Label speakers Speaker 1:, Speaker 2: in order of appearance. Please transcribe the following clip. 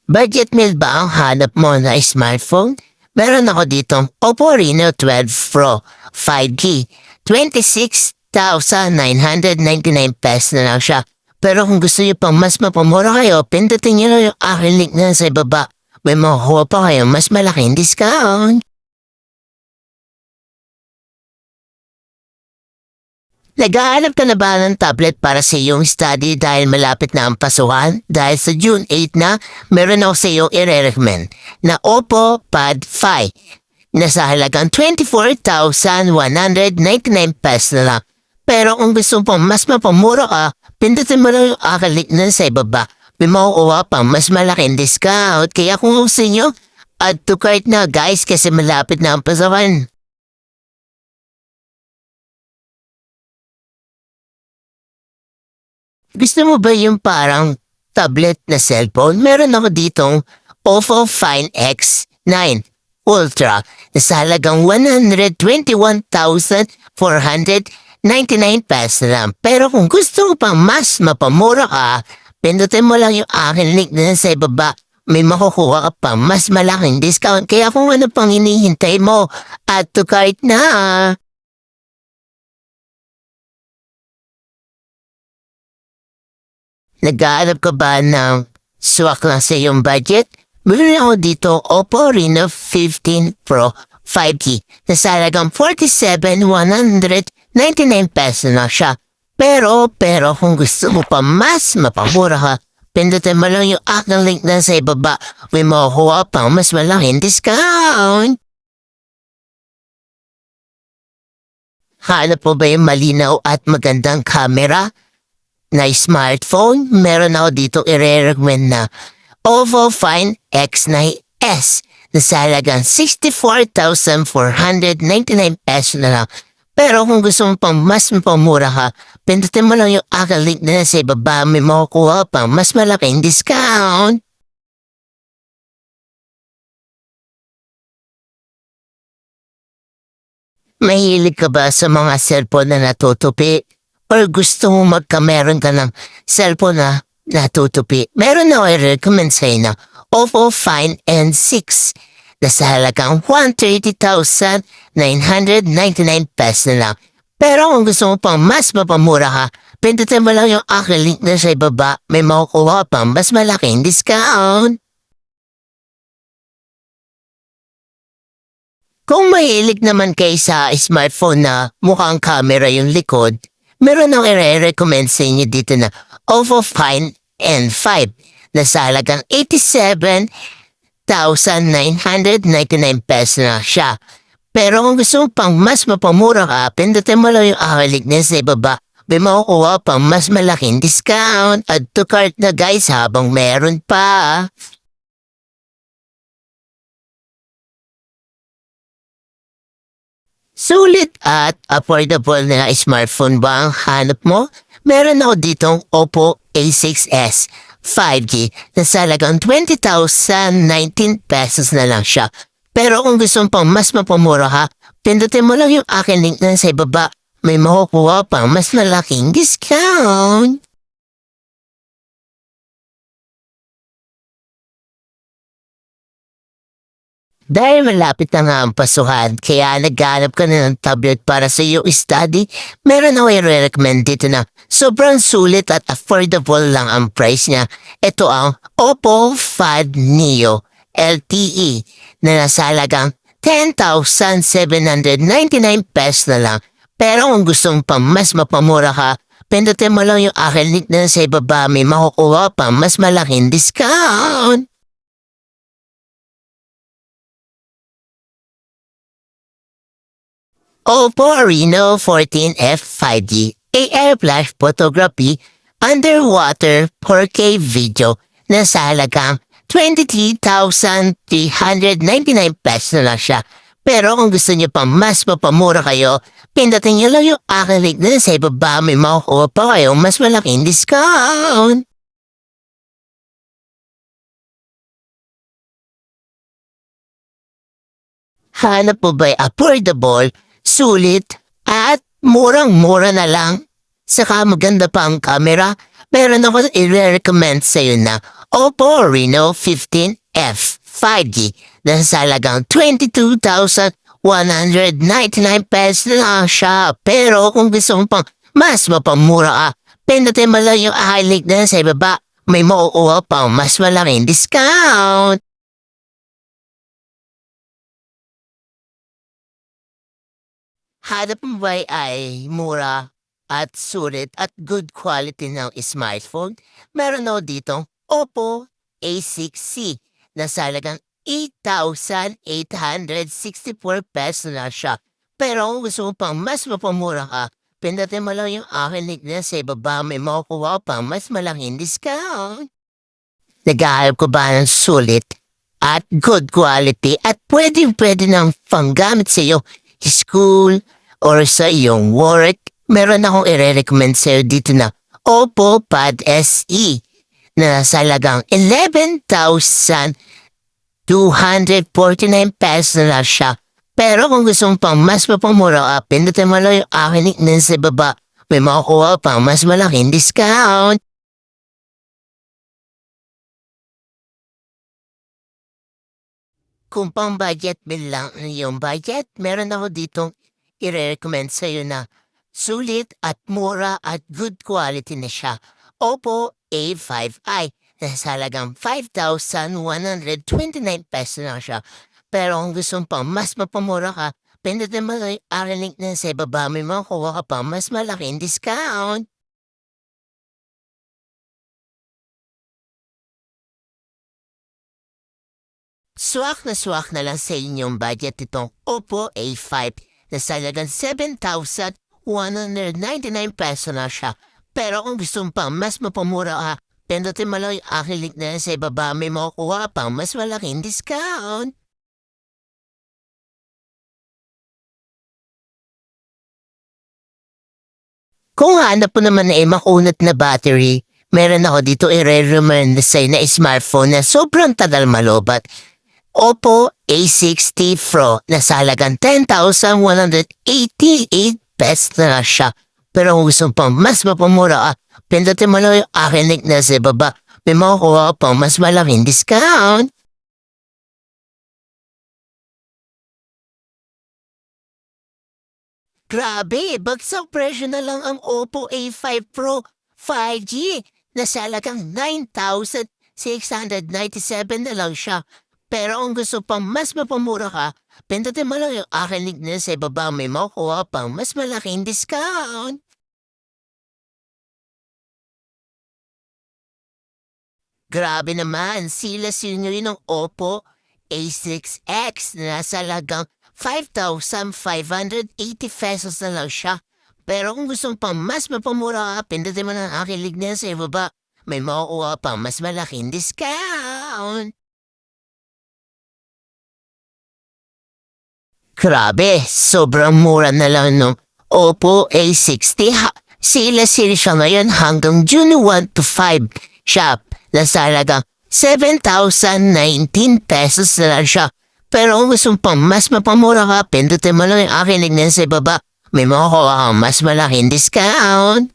Speaker 1: Budget meal ba ang hanap mo na smartphone? Meron ako ditong Oppo Reno 12 Pro 5G. 26,999 pesos na lang siya. Pero kung gusto niyo pang mas mapamura kayo, pindutin niyo lang yung aking link na sa ibaba. May makukuha pa kayo mas malaking discount. Nag-aanap ka na ba ng tablet para sa iyong study dahil malapit na ang pasukan? Dahil sa June 8 na, meron ako sa iyong i-recommend na Oppo Pad 5 na sa halagang 24,199 pesos na lang. Pero kung gusto mo mas mapamura ka, pindutin mo lang yung aking link na sa ibaba. May makukuha pang mas malaking discount. Kaya kung gusto nyo, add to cart na guys kasi malapit na ang pasukan. Gusto mo ba yung parang tablet na cellphone? Meron ako ditong Oppo Find X9 Ultra na sa halagang 121,499 pesos lang. Pero kung gusto mo pang mas mapamura ka, pindutin mo lang yung aking link na sa ibaba. May makukuha ka pa mas malaking discount. Kaya kung ano pang hinihintay mo, add to cart na. Nag-aanap ka ba ng swak lang sa iyong budget? Meron ako dito Oppo Reno 15 Pro 5G na sa halagang 47,199 pesos na siya. Pero kung gusto mo pa mas mapamura ka, pindutin mo lang yung aking link na sa ibaba. May makukuha pang mas malaking discount. Hanap mo ba yung malinaw at magandang camera na smartphone? Meron ako dito i-recommend na Oppo Find X9s na sa halagang 64,499 pesos na lang. Pero kung gusto mo pang mas mapamura ka, pindutin mo lang yung aking link na sa ibaba. May makukuha pang mas malaking discount. Mahilig ka ba sa mga cellphone na natutupi? Or gusto mo meron ka ng cellphone na natutupi? Meron na ako i-recommend sa'yo na Oppo Find N6 na sa halagang 130,999 pesos na lang. Pero kung gusto mo pang mas mapamura ka, pindutin mo lang yung aking link na sa ibaba. May makukuha pang mas malaking discount. Kung mahilig naman kayo sa smartphone na mukhang camera yung likod, meron akong i-recommend sa inyo dito na Oppo Find N5 na sa halagang 87,999 pesos na siya. Pero kung gusto mo pang mas mapamura ka, pindutin mo lang yung aking link na sa ibaba. May makukuha pang mas malaking discount. Add to cart na guys habang meron pa. Sulit at affordable na smartphone ba ang hanap mo? Meron ako ditong Oppo A6s 5G na sa halagang 20,019 pesos na lang siya. Pero kung gusto mo pang mas mapamura ka, pindutin mo lang yung aking link na sa ibaba. May makukuha pang mas malaking discount. Dahil malapit na nga ang pasukan, kaya naghanap ka na ng tablet para sa iyong study, meron ako i-recommend dito na sobrang sulit at affordable lang ang price niya. Ito ang Oppo Find Neo LTE na nasa halagang 10,799 pesos na lang. Pero kung gusto mo pang mas mapamura ka, pindutin mo lang yung aking link na sa ibaba. May makukuha pang mas malaking discount. Oppo Reno 14F 5G AR Flash Photography Underwater 4K Video na sa halagang 23,399 pesos na lang siya. Pero kung gusto niyo pa mas mapamura kayo, pindutin niyo lang yung aking link na sa ibaba. May makukuha pa kayo mas malaking discount. Hanap mo ba'y affordable, sulit, at murang-mura na lang? Saka maganda pa ang camera? Meron ako i-recommend sa'yo na Oppo Reno 15F 5G na sa halagang 22,199 pesos na lang siya. Pero kung gusto mo pang mas mapamura pindutin mo lang yung link na sa ibaba. May mauuwa pang mas malaking discount. Hanap mo ba ay mura at sulit at good quality ng smartphone? Meron ako dito Oppo A6C na sa halagang 8,864 pesos na siya. Pero kung gusto mo pang mas mapamura pindutin mo lang yung link na sa ibaba. May makukuha pang mas malaking discount. Naghahanap ko ba ng sulit at good quality at pwede nang panggamit sa iyo school or sa iyong work? Meron akong i-recommend sa iyo dito na Oppo Pad SE na sa halagang 11,249 pesos na siya. Pero kung gusto mo pang mas mapamura pindutin mo lang yung link na sa baba. May makukuha pang mas malaking discount. Kung pang budget bill lang yung budget, meron ako ditong i-recommend sa iyo na sulit at mura at good quality na siya. Oppo A5i na sa halagang 5,129 pesos na siya. Pero kung gusto mo pang mas mapamura pindutin mo lang yung link na sa ibaba. May makukuha ka pa mas malaking discount. Swak na lang sa inyong budget itong Oppo A5 na sa halagang 7,199 pesos na siya. Pero kung gusto mo pang mas mapamura pindutin mo lang yung link na sa ibaba. May makukuha ka pang mas malaking discount. Kung hanap mo naman na makunat na battery, meron ako dito i-recommend sa'yo na smartphone na sobrang tagal malobat. Oppo A60 Pro na sa halagang 10,188 pesos na siya. Pero kung gusto mo pang mas mapamura pindutin mo lang yung link na sa baba. May makukuha pang mas malaking discount. Grabe, bagsak presyo na lang ang Oppo A5 Pro 5G na sa halagang 9,697 na lang siya. Pero kung gusto pang mas mapamura pindutin mo lang yung link na sa ibaba. May makukuha pang mas malaking discount. Grabe naman, sila senior ng Oppo A6X na nasa halagang 5,580 pesos na lang siya. Pero kung gusto mo pang mas mapamura pindutin mo ng link na sa ibaba. May makukuha pang mas malaking discount. Grabe, sobrang mura na lang ng Oppo A60 Sila siya ngayon hanggang June 1 to 5 shop na sa halagang 7,019 pesos na lang siya. Pero kung gusto mo pang mas mapamura pindutin mo lang yung link na sa ibaba. May makukuha kang mas malaking discount.